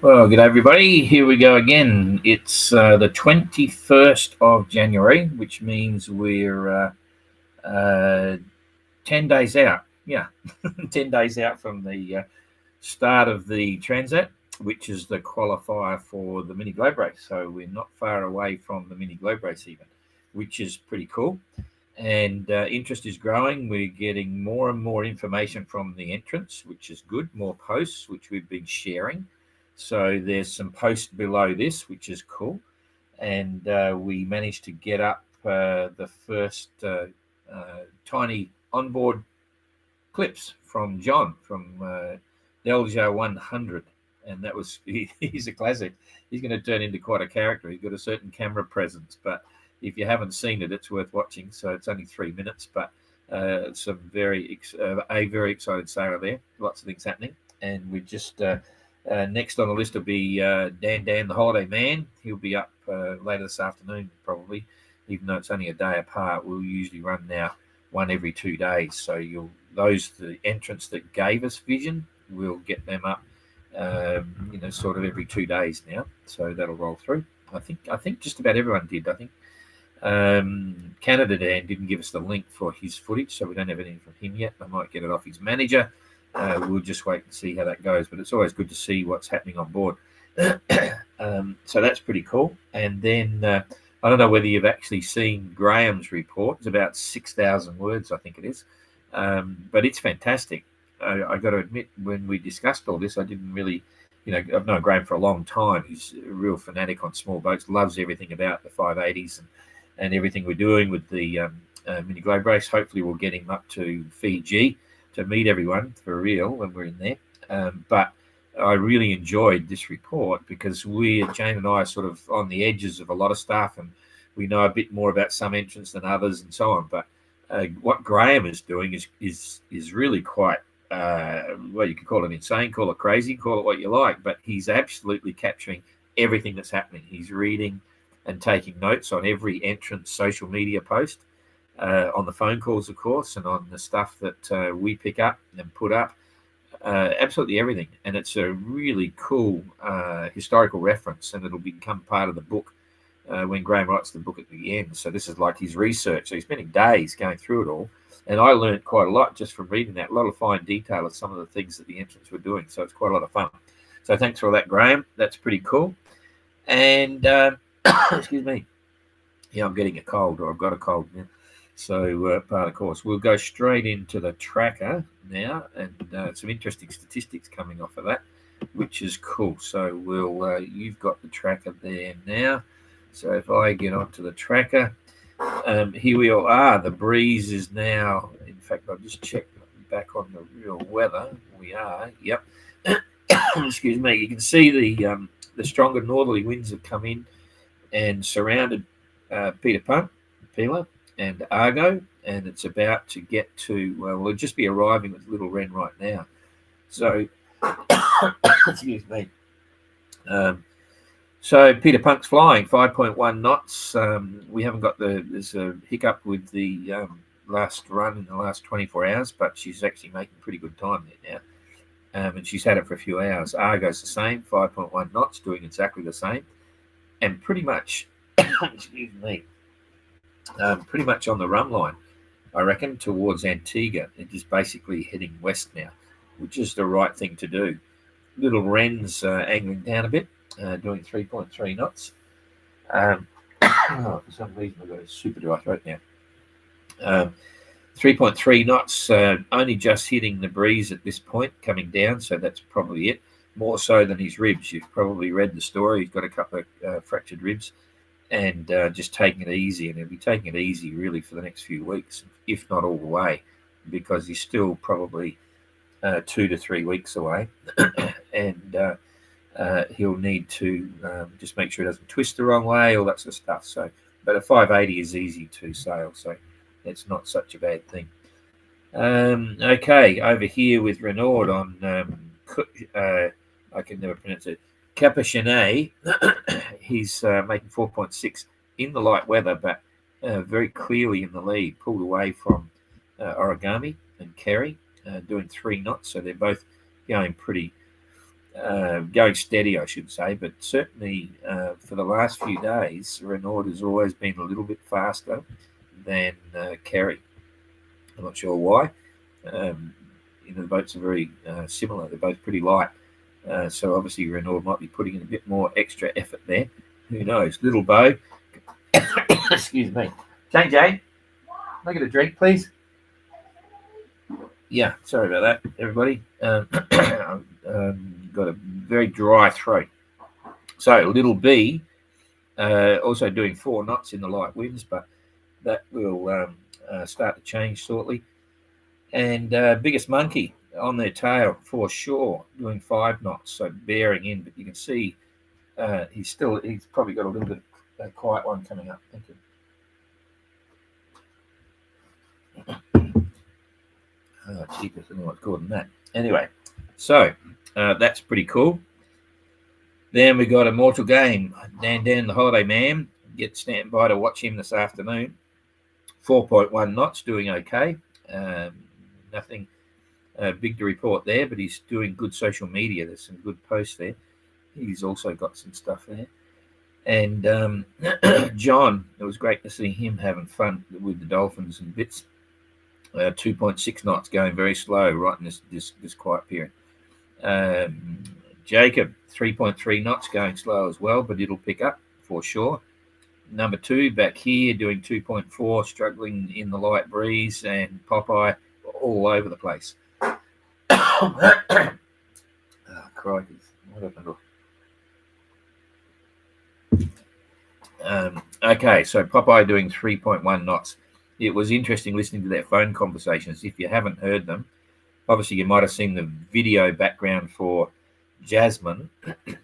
Well, good day, everybody. Here we go again. It's the 21st of January, which means we're 10 days out. Yeah, 10 days out from the start of the Transat, which is the qualifier for the Mini Globe Race. So we're not far away from the Mini Globe Race, even, which is pretty cool. And interest is growing. We're getting more and more information from the entrants, which is good. More posts, which we've been sharing. So there's some posts below this, which is cool. And we managed to get up the first tiny onboard clips from John from Delja 100. And that was, he's a classic. He's going to turn into quite a character. He's got a certain camera presence, but if you haven't seen it, it's worth watching. So it's only 3 minutes, but some a very excited sailor there. Lots of things happening, and we just next on the list will be Dan the Holiday Man. He'll be up later this afternoon probably, even though it's only a day apart. We'll usually run now one every 2 days. So the entrants that gave us vision, we'll get them up, sort of every 2 days now. So that'll roll through. I think just about everyone did. I think Canada Dan didn't give us the link for his footage, so we don't have anything from him yet. I might get it off his manager. We'll just wait and see how that goes. But it's always good to see what's happening on board. So that's pretty cool. And then I don't know whether you've actually seen Graham's report. It's about 6,000 words, I think it is. But it's fantastic. I got to admit, when we discussed all this, I didn't really, I've known Graham for a long time. He's a real fanatic on small boats, loves everything about the 580s and everything we're doing with the Mini Globe Race. Hopefully we'll get him up to Fiji to meet everyone for real when we're in there. But I really enjoyed this report because Jane and I, are sort of on the edges of a lot of stuff, and we know a bit more about some entrants than others and so on. But what Graham is doing is really quite, well, you could call it insane, call it crazy, call it what you like, but he's absolutely capturing everything that's happening. He's reading and taking notes on every entrance social media post, on the phone calls, of course, and on the stuff that we pick up and put up. Absolutely everything. And it's a really cool historical reference, and it'll become part of the book when Graham writes the book at the end. So this is like his research. So he's spending days going through it all. And I learned quite a lot just from reading that, a lot of fine detail of some of the things that the entrants were doing. So it's quite a lot of fun. So thanks for all that, Graham. That's pretty cool. And excuse me. Yeah, I'm getting a cold, or I've got a cold now. So part of the course. We'll go straight into the tracker now, and some interesting statistics coming off of that, which is cool. So you've got the tracker there now. So if I get onto the tracker, here we all are. The breeze is now, in fact, I've just checked back on the real weather. We are, yep. Excuse me. You can see the stronger northerly winds have come in and surrounded Peeler, and Argo, and it's about to get to, well, we'll just be arriving with Little Wren right now. So, excuse me. So Peter Punk's flying 5.1 knots. We haven't got there's a hiccup with the last run in the last 24 hours, but she's actually making pretty good time there now. And she's had it for a few hours. Argo's the same, 5.1 knots, doing exactly the same. And pretty much, excuse me, pretty much on the run line, I reckon, towards Antigua. It is basically heading west now, which is the right thing to do. Little Wren's angling down a bit, doing 3.3 knots. For some reason, I've got a super dry throat now. 3.3 knots, only just hitting the breeze at this point, coming down, so that's probably it. More so than his ribs. You've probably read the story. He's got a couple of fractured ribs, and just taking it easy. And he'll be taking it easy really for the next few weeks, if not all the way, because he's still probably 2 to 3 weeks away. And he'll need to just make sure he doesn't twist the wrong way, all that sort of stuff. So, but a 580 is easy to sail, so it's not such a bad thing. Okay, over here with Renaud on I can never pronounce it. Capuchinet, he's making 4.6 in the light weather, but very clearly in the lead, pulled away from Origami and Kerry, doing 3 knots. So they're both going pretty going steady, I should say, but certainly for the last few days, Renaud has always been a little bit faster than Kerry. I'm not sure why. The boats are very similar. They're both pretty light. So obviously Renaud might be putting in a bit more extra effort there. Who knows? Little Bo. Excuse me. Jane, can I get a drink, please? Yeah, sorry about that, everybody. Got a very dry throat. So Little B also doing 4 knots in the light winds, but that will start to change shortly. And Biggest Monkey on their tail for sure, doing 5 knots, so bearing in. But you can see he's probably got a little bit of a quiet one coming up. Thank you. Oh, cheapest, I don't know what's called than that. Anyway, so that's pretty cool. Then we got Immortal Game. Dan the Holiday Man. Get stand by to watch him this afternoon. 4.1 knots, doing okay. Nothing big to report there, but he's doing good social media. There's some good posts there. He's also got some stuff there. And John, it was great to see him having fun with the dolphins and bits. 2.6 knots, going very slow right in this quiet period. Jacob, 3.3 knots, going slow as well, but it'll pick up for sure. Number 2 back here doing 2.4, struggling in the light breeze, and Popeye all over the place. Oh, crikey. What happened? Okay, so Popeye doing 3.1 knots. It was interesting listening to their phone conversations. If you haven't heard them, obviously you might have seen the video background for Jasmine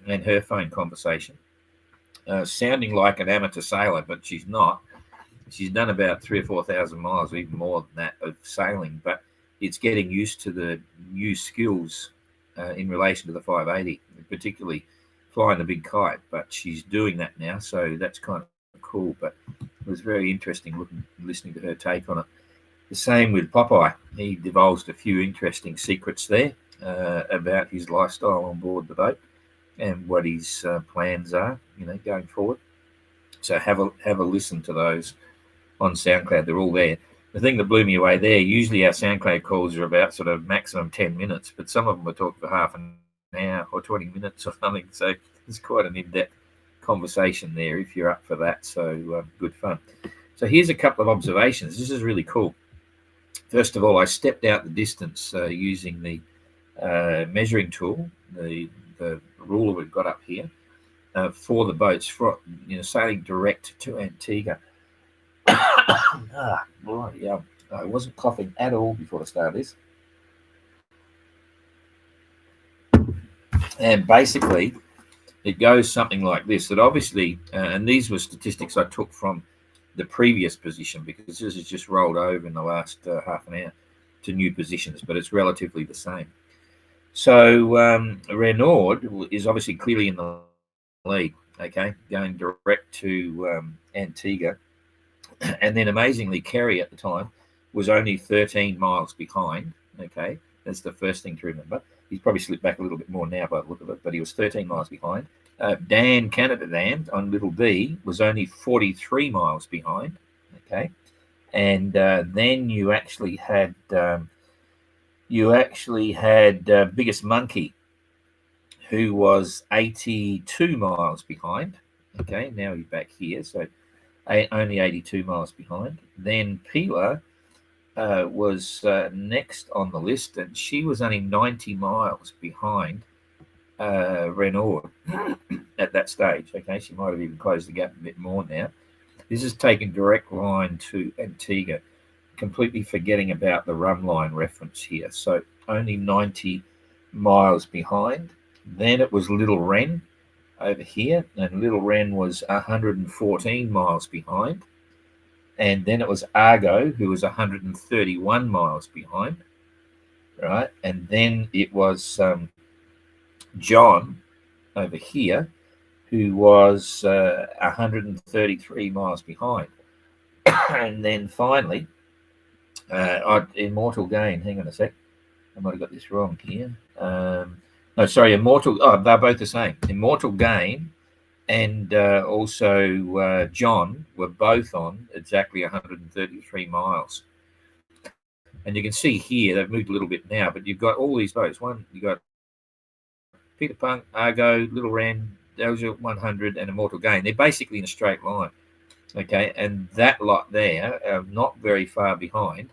and her phone conversation. Sounding like an amateur sailor, but she's not. She's done about 3,000 or 4,000 miles, or even more than that, of sailing, but it's getting used to the new skills in relation to the 580, particularly flying the big kite. But she's doing that now, so that's kind of cool. But it was very interesting listening to her take on it. The same with Popeye. He divulged a few interesting secrets there about his lifestyle on board the boat and what his plans are, going forward. So have a listen to those on SoundCloud. They're all there. The thing that blew me away there, usually our SoundCloud calls are about sort of maximum 10 minutes, but some of them were talking for half an hour or 20 minutes or something. So it's quite an in-depth conversation there if you're up for that. So good fun. So here's a couple of observations. This is really cool. First of all, I stepped out the distance using the measuring tool, the ruler we've got up here, for the boats, sailing direct to Antigua. I wasn't coughing at all before the start of this. And basically, it goes something like this, that obviously, and these were statistics I took from the previous position, because this has just rolled over in the last half an hour to new positions, but it's relatively the same. So Renaud is obviously clearly in the lead, okay, going direct to Antigua. And then amazingly, Kerry at the time was only 13 miles behind, okay. That's the first thing to remember. He's probably slipped back a little bit more now by the look of it, but he was 13 miles behind. Canada Dan on Little B was only 43 miles behind, okay. And then you actually had Biggest Monkey, who was 82 miles behind, okay. Now he's back here, so only 82 miles behind. Then Pila was next on the list, and she was only 90 miles behind Renaud at that stage. Okay, she might have even closed the gap a bit more now. This is taking direct line to Antigua, completely forgetting about the rum line reference here. So only 90 miles behind. Then it was Little Wren over here, and Little Wren was 114 miles behind. And then it was Argo, who was 131 miles behind, right? And then it was John over here, who was 133 miles behind. And then finally, Immortal Game, hang on a sec, I might have got this wrong here. No, sorry, Immortal. Oh, they're both the same. Immortal Game and also John were both on exactly 133 miles. And you can see here they've moved a little bit now, but you've got all these boats. One, you got Peter Punk, Argo, Little Ren, those are 100, and Immortal Game. They're basically in a straight line. Okay, and that lot there, not very far behind,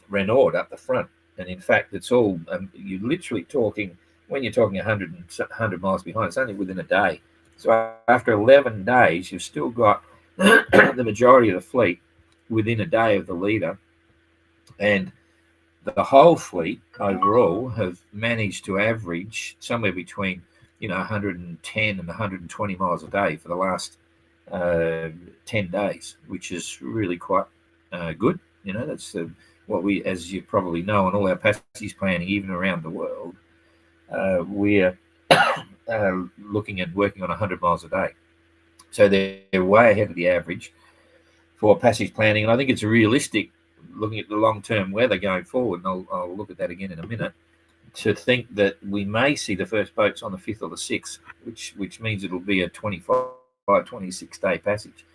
Renault up the front. And in fact, it's all you're literally talking when you're talking 100 miles behind. It's only within a day. So after 11 days, you've still got the majority of the fleet within a day of the leader, and the whole fleet overall have managed to average somewhere between 110 and 120 miles a day for the last 10 days, which is really quite good. That's what we, as you probably know, on all our passage planning, even around the world, we're looking at working on 100 miles a day. So they're way ahead of the average for passage planning. And I think it's realistic, looking at the long-term weather going forward, and I'll look at that again in a minute, to think that we may see the first boats on the 5th or the 6th, which means it'll be a 25, 26-day passage,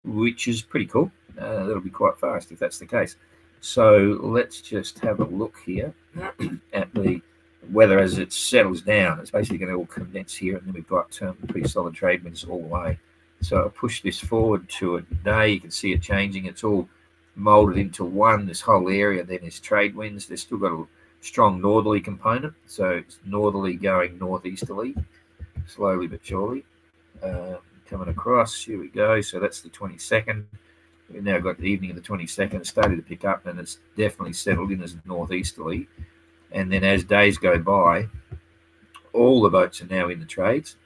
which is pretty cool. That'll be quite fast if that's the case. So let's just have a look here at the weather as it settles down. It's basically going to all condense here, and then we've got pretty solid trade winds all the way. So I'll push this forward to a day. You can see it changing. It's all molded into one. This whole area then is trade winds. There's still got a strong northerly component, so it's northerly going northeasterly, slowly but surely. Coming across, here we go. So that's the 22nd. We've now got the evening of the 22nd. It's started to pick up, and it's definitely settled in as northeasterly. And then as days go by, all the boats are now in the trades.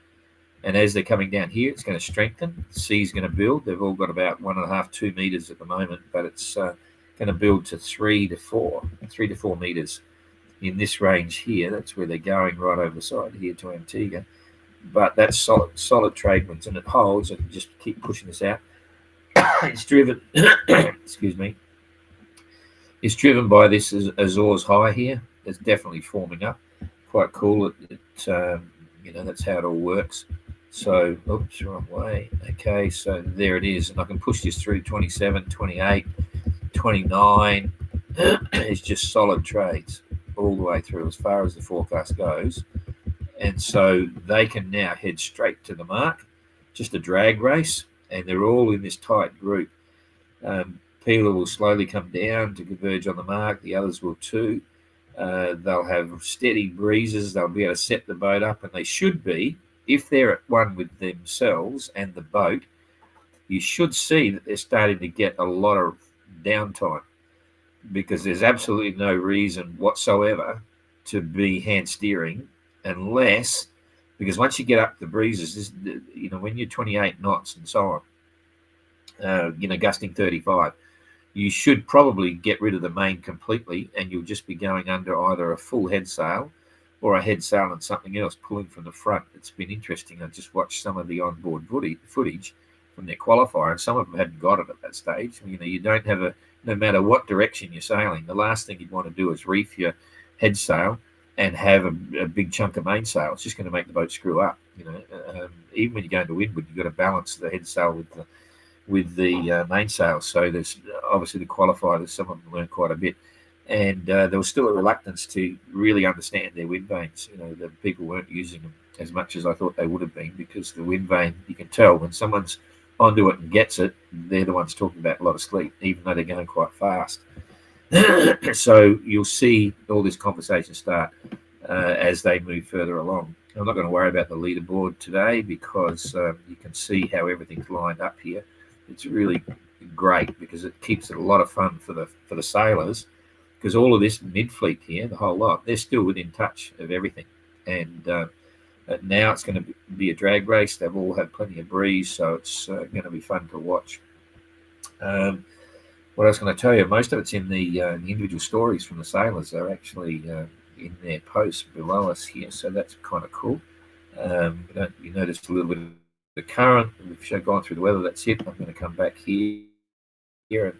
And as they're coming down here, it's going to strengthen. The sea's going to build. They've all got about 1.5, 2 meters at the moment, but it's going to build to 3 to 4 meters in this range here. That's where they're going, right over the side here to Antigua. But that's solid trade winds, and it holds, and just keep pushing this out. It's driven, excuse me, it's driven by this Azores high here. It's definitely forming up. Quite cool. That's how it all works. So, oops, wrong way. Okay, so there it is. And I can push this through 27, 28, 29. It's just solid trades all the way through as far as the forecast goes. And so they can now head straight to the mark, just a drag race, and they're all in this tight group. Peeler will slowly come down to converge on the mark. The others will too. They'll have steady breezes. They'll be able to set the boat up, and they should be, if they're at one with themselves and the boat, you should see that they're starting to get a lot of downtime, because there's absolutely no reason whatsoever to be hand steering unless, because once you get up the breezes, when you're 28 knots and so on, gusting 35, you should probably get rid of the main completely, and you'll just be going under either a full head sail or a head sail and something else pulling from the front. It's been interesting. I just watched some of the onboard footage from their qualifier, and some of them hadn't got it at that stage. You don't have no matter what direction you're sailing, the last thing you'd want to do is reef your head sail and have a big chunk of mainsail. It's just going to make the boat screw up. Even when you go into windward, you've got to balance the head sail with the mainsail. So there's obviously the qualifier. Some of them learned quite a bit, and there was still a reluctance to really understand their wind vanes. The people weren't using them as much as I thought they would have been, because the wind vane, you can tell when someone's onto it and gets it, they're the ones talking about a lot of sleep, even though they're going quite fast. So you'll see all this conversation start as they move further along. I'm not going to worry about the leaderboard today, because you can see how everything's lined up here. It's really great because it keeps it a lot of fun for the sailors, because all of this mid-fleet here, the whole lot, they're still within touch of everything. And now it's going to be a drag race. They've all had plenty of breeze, so it's going to be fun to watch. What I was going to tell you, most of it's in the individual stories from the sailors. They're actually in their posts below us here, so that's kind of cool. You noticed a little bit of the current. We've gone through the weather. That's it. I'm going to come back here and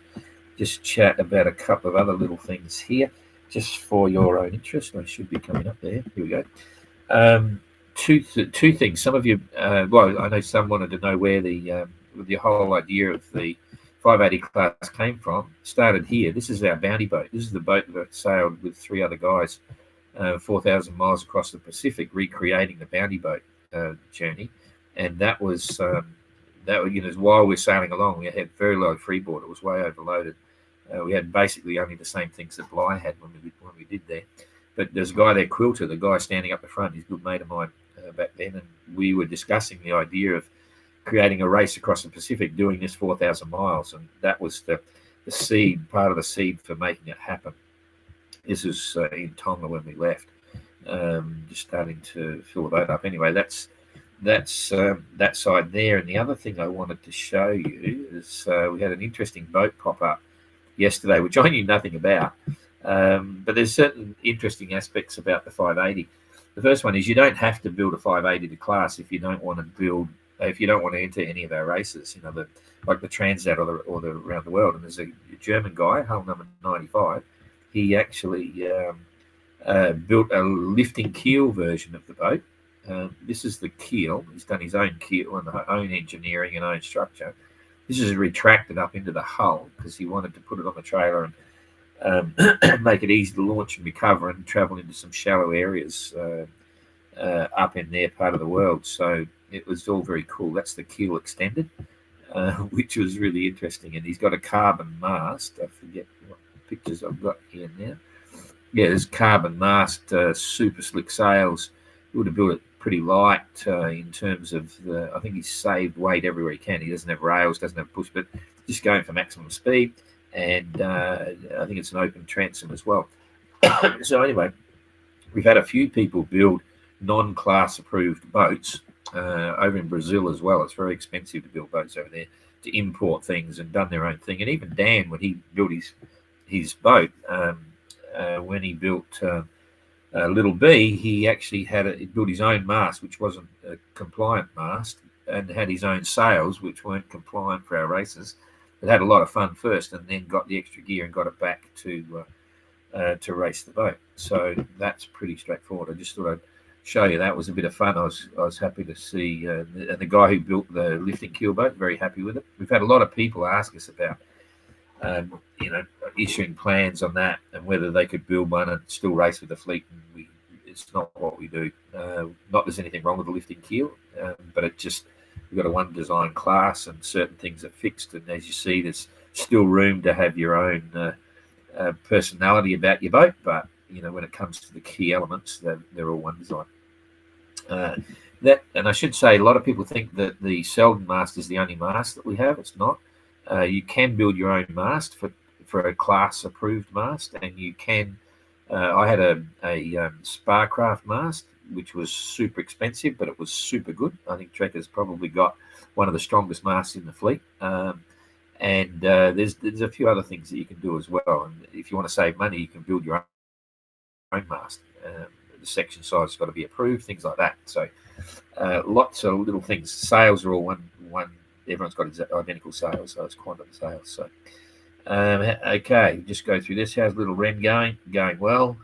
just chat about a couple of other little things here. just for your own interest. I should be coming up there. Here we go. Two things. Some of you, well, I know some wanted to know where the whole idea of the 580 class came from. Started here. This is our bounty boat. This is the boat that I sailed with 3 other guys, 4,000 miles across the Pacific, recreating the bounty boat journey. And that was while we're sailing along, we had very low freeboard. It was way overloaded. We had basically only the same things that Bly had when we did there. But there's a guy there, Quilter, the guy standing up the front. He's a good mate of mine back then, and we were discussing the idea of creating a race across the Pacific, doing this 4,000 miles, and that was the seed, part of the seed for making it happen. This was in Tonga when we left, just starting to fill the boat up. Anyway, that's that side there. And the other thing I wanted to show you is we had an interesting boat pop up yesterday, which I knew nothing about. But there's certain interesting aspects about the 580. The first one is you don't have to build a 580 to class if you don't want to enter any of our races, like the Transat or the around the world. And there's a German guy, hull number 95. He actually built a lifting keel version of the boat. This is the keel. He's done his own keel and own engineering and own structure. This is retracted up into the hull because he wanted to put it on the trailer and make it easy to launch and recover and travel into some shallow areas up in their part of the world. So it was all very cool. That's the keel extended, which was really interesting. And he's got a carbon mast. I forget what pictures I've got here now. Yeah, there's carbon mast, super slick sails. He would have built it pretty light in terms of I think he's saved weight everywhere he can. He doesn't have rails, doesn't have push, but just going for maximum speed. And I think it's an open transom as well. So anyway, we've had a few people build non-class approved boats over in Brazil as well. It's very expensive to build boats over there, to import things, and done their own thing. And even Dan, when he built his boat, when he built Little B, he actually he built his own mast, which wasn't a compliant mast, and had his own sails, which weren't compliant for our races. But had a lot of fun first, and then got the extra gear and got it back to race the boat. So that's pretty straightforward. I just thought I'd show you that. It was a bit of fun. I was happy to see, and the guy who built the lifting keel boat, very happy with it. We've had a lot of people ask us about, issuing plans on that and whether they could build one and still race with the fleet. And it's not what we do. Not there's anything wrong with the lifting keel, but it just. We've got a one design class and certain things are fixed. And as you see, there's still room to have your own personality about your boat. But, when it comes to the key elements, they're all one design. And I should say, a lot of people think that the Selden mast is the only mast that we have. It's not. You can build your own mast for a class approved mast. And you can, I had a Sparcraft mast, which was super expensive, but it was super good. I think Trekker's probably got one of the strongest masts in the fleet. And there's a few other things that you can do as well. And if you want to save money, you can build your own mast. The section size has got to be approved, things like that. So lots of little things. Sails are all one. Everyone's got identical sails, so it's quantum sails. So okay, just go through this. How's Little Wren going? Going well.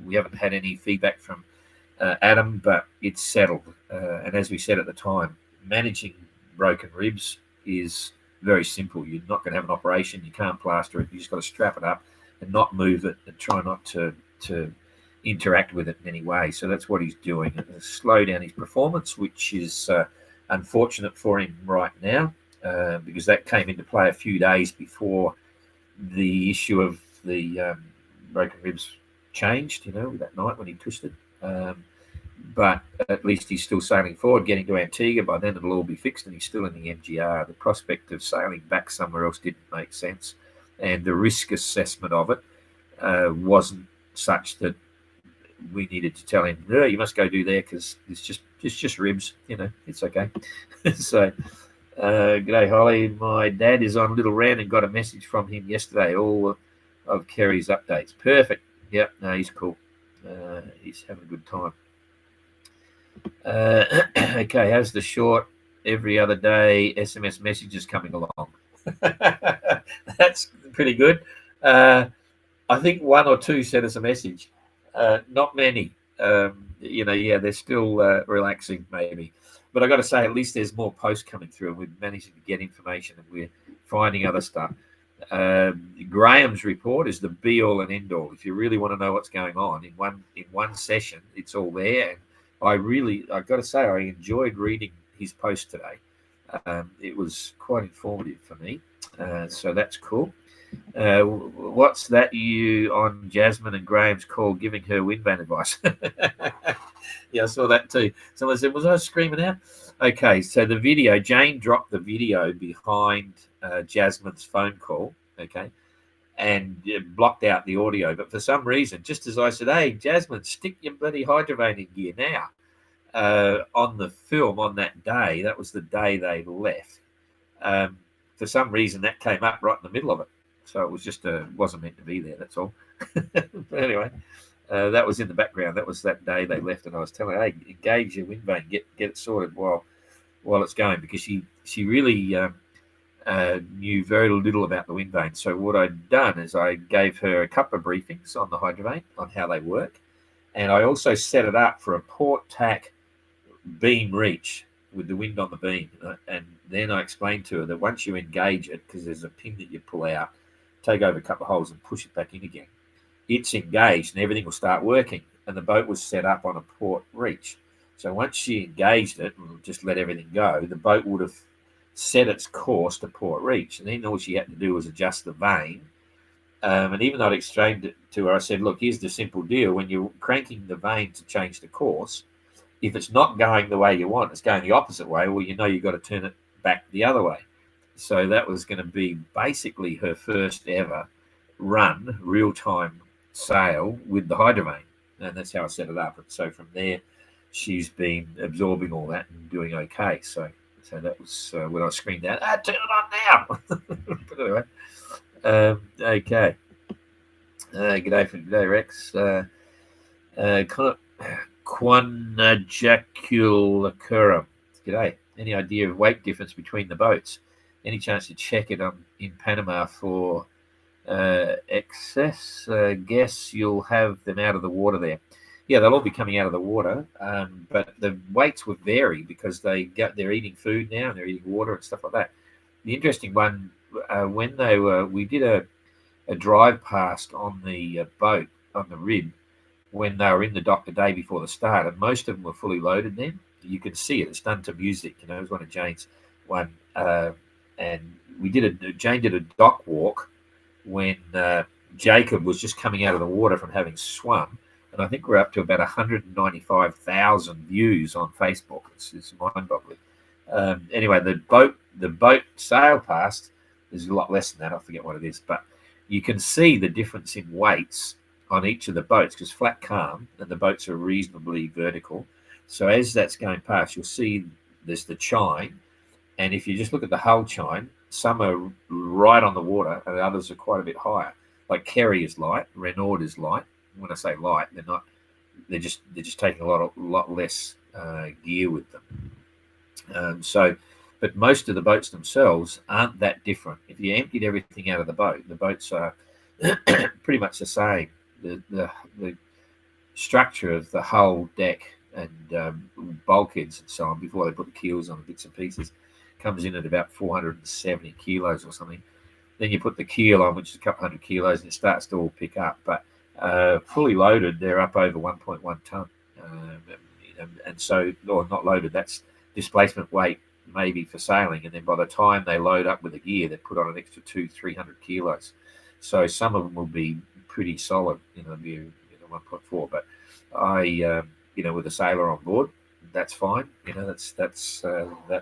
We haven't had any feedback from Adam, but it's settled. And as we said at the time, managing broken ribs is very simple. You're not going to have an operation. You can't plaster it. You just got to strap it up and not move it and try not to interact with it in any way. So that's what he's doing. Slow down his performance, which is unfortunate for him right now, because that came into play a few days before the issue of the broken ribs changed, that night when he twisted. But at least he's still sailing forward, getting to Antigua. By then it'll all be fixed and he's still in the MGR. The prospect of sailing back somewhere else didn't make sense. And the risk assessment of it wasn't such that we needed to tell him, no, you must go do there because it's just ribs, it's okay. So, g'day, Holly. My dad is on Little Wren and got a message from him yesterday, all of Kerry's updates. Perfect. Yep, no, he's cool. He's having a good time. Okay, how's the short every other day SMS messages coming along? That's pretty good. I think one or two sent us a message. Not many. They're still relaxing maybe. But I got to say, at least there's more posts coming through, and we're managing to get information, and we're finding other stuff. Graham's report is the be all and end all. If you really want to know what's going on in one session, it's all there. And I got to say, I enjoyed reading his post today. It was quite informative for me, so that's cool. What's that you on Jasmine and Graham's call giving her windband advice? Yeah, I saw that too. Someone said, was I screaming out? Okay, so the video, Jane dropped the video behind Jasmine's phone call, okay, and blocked out the audio. But for some reason, just as I said, hey, Jasmine, stick your bloody hydrovaning gear now, on the film on that day, that was the day they left. For some reason, that came up right in the middle of it. So it was just wasn't meant to be there. That's all. But anyway, that was in the background. That was that day they left, and I was telling her, "Hey, engage your wind vane, get it sorted while it's going," because she really knew very little about the wind vane. So what I'd done is I gave her a couple of briefings on the hydrovane, on how they work, and I also set it up for a port tack beam reach with the wind on the beam. And then I explained to her that once you engage it, because there's a pin that you pull out, take over a couple of holes and push it back in again, it's engaged and everything will start working. And the boat was set up on a port reach. So once she engaged it and just let everything go, the boat would have set its course to port reach. And then all she had to do was adjust the vane. And even though I'd explained it to her, I said, look, here's the simple deal. When you're cranking the vane to change the course, if it's not going the way you want, it's going the opposite way, well, you know you've got to turn it back the other way. So that was going to be basically her first ever run, real-time sail with the hydrovane. And that's how I set it up. And so from there, she's been absorbing all that and doing okay. So that was when I screamed out, turn it on now. But anyway, okay. G'day, Rex. Quanajaculacurum. G'day. Any idea of weight difference between the boats? Any chance to check it in Panama for excess? Guess you'll have them out of the water there. Yeah, they'll all be coming out of the water, but the weights would vary because they're eating food now and they're eating water and stuff like that. The interesting one, when we did a drive past on the boat on the rib when they were in the dock the day before the start, and most of them were fully loaded then. You can see it. It's done to music. It was one of Jane's one. And Jane did a dock walk when Jacob was just coming out of the water from having swum. And I think we're up to about 195,000 views on Facebook. It's mind-boggling. Anyway, the boat sail past, there's a lot less than that. I forget what it is. But you can see the difference in weights on each of the boats because flat calm and the boats are reasonably vertical. So as that's going past, you'll see there's the chine. And if you just look at the hull chine, some are right on the water and others are quite a bit higher. Like Kerry is light, Renaud is light. When I say light, they're just taking a lot less gear with them. But most of the boats themselves aren't that different. If you emptied everything out of the boats are pretty much the same. The structure of the hull, deck, and bulkheads and so on before they put the keels on bits and pieces comes in at about 470 kilos or something. Then you put the keel on, which is a couple hundred kilos, and it starts to all pick up. But fully loaded, they're up over 1.1 ton. And so, or not loaded, that's displacement weight maybe for sailing. And then by the time they load up with the gear, they put on an extra 200-300 kilos. So some of them will be pretty solid, be 1.4. But with a sailor on board, that's fine. That's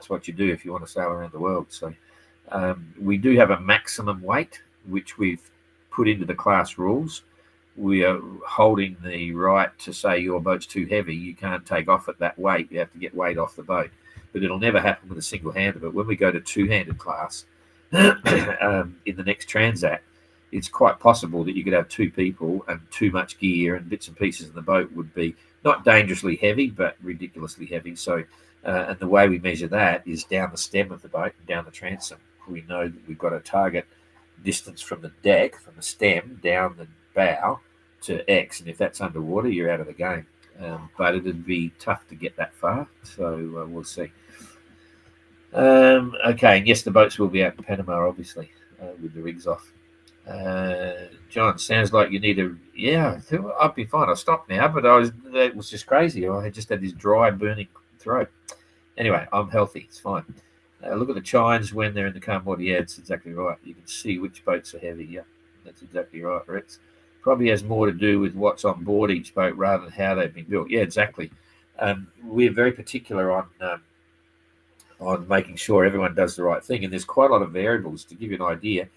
what you do if you want to sail around the world. So we do have a maximum weight, which we've put into the class rules. We are holding the right to say your boat's too heavy. You can't take off at that weight. You have to get weight off the boat. But it'll never happen with a single-hander. But when we go to two-handed class in the next Transat, it's quite possible that you could have two people and too much gear and bits and pieces in the boat would be not dangerously heavy, but ridiculously heavy. So, and the way we measure that is down the stem of the boat and down the transom. We know that we've got a target distance from the deck, from the stem, down bow to X, and if that's underwater, you're out of the game. But it'd be tough to get that far, so we'll see. Okay, and yes, the boats will be out in Panama, obviously, with the rigs off. John, sounds like you need a... Yeah, I'd be fine. I'll stop now, but it was just crazy. I just had this dry, burning throat. Anyway, I'm healthy. It's fine. Look at the chines when they're in the calm water. Yeah, it's exactly right. You can see which boats are heavy. Yeah, that's exactly right, Rex. Probably has more to do with what's on board each boat rather than how they've been built. Yeah, exactly. We're very particular on making sure everyone does the right thing, and there's quite a lot of variables. To give you an idea,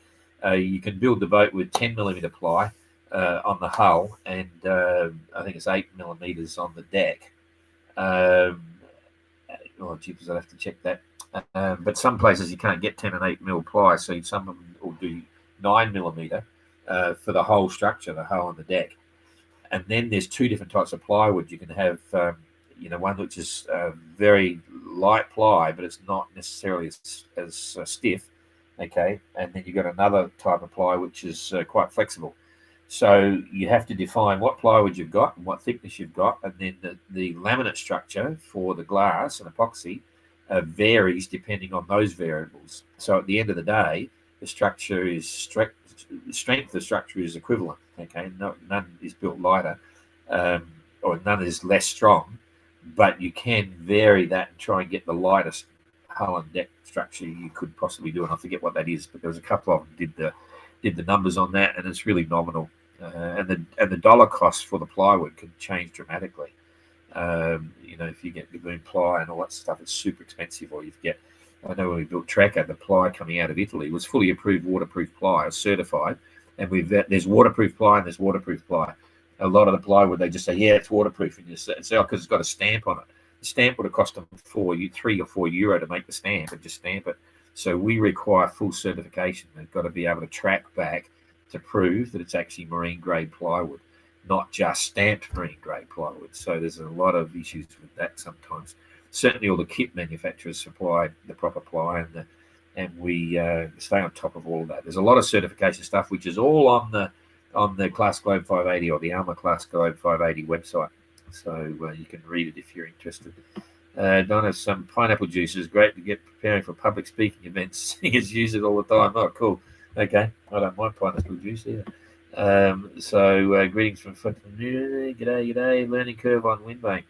you can build the boat with 10 millimeter ply on the hull, and I think it's 8 millimeters on the deck. Jeepers, I'll have to check that. But some places you can't get 10 and 8 mil ply, so some of them will do 9 millimeter for the whole structure, the hull and the deck. And then there's two different types of plywood. You can have, one which is very light ply, but it's not necessarily as stiff. Okay, and then you've got another type of ply which is quite flexible. So you have to define what plywood you've got and what thickness you've got, and then the laminate structure for the glass and epoxy varies depending on those variables. So at the end of the day, the structure is strength of the structure is equivalent. Okay, none is built lighter, or none is less strong, but you can vary that and try and get the lightest hull and deck structure you could possibly do. And I forget what that is, but there was a couple of them did the numbers on that, and it's really nominal. And the dollar cost for the plywood can change dramatically. If you get gaboon ply and all that stuff, it's super expensive. Or I know when we built Tracker, the ply coming out of Italy was fully approved waterproof ply, certified. And there's waterproof ply and there's waterproof ply. A lot of the plywood, they just say, yeah, it's waterproof, and you say, because it's got a stamp on it. The stamp would have cost them €3 or €4 to make the stamp and just stamp it. So we require full certification. They've got to be able to track back to prove that it's actually marine grade plywood, not just stamped marine grade plywood. So there's a lot of issues with that sometimes. Certainly all the kit manufacturers supply the proper ply, and we stay on top of all of that. There's a lot of certification stuff which is all on the Class Globe 580 or the Alma Class Globe 580 website. So you can read it if you're interested. Donna, some pineapple juice is great to get preparing for public speaking events. Singers use it all the time. Oh, cool. Okay. I don't mind pineapple juice either. Greetings from G'day. Learning curve on Windbane.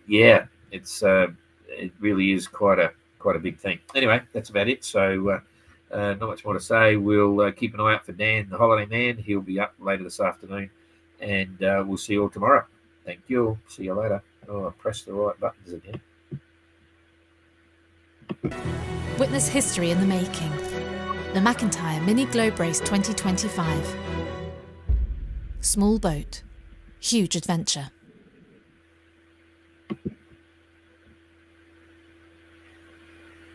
Yeah, it really is quite a big thing. Anyway, that's about it. So not much more to say. We'll keep an eye out for Dan, the holiday man. He'll be up later this afternoon, and we'll see you all tomorrow. Thank you. See you later. Oh, I pressed the right buttons again. Witness history in the making. The McIntyre Mini Globe Race 2025. Small boat, huge adventure.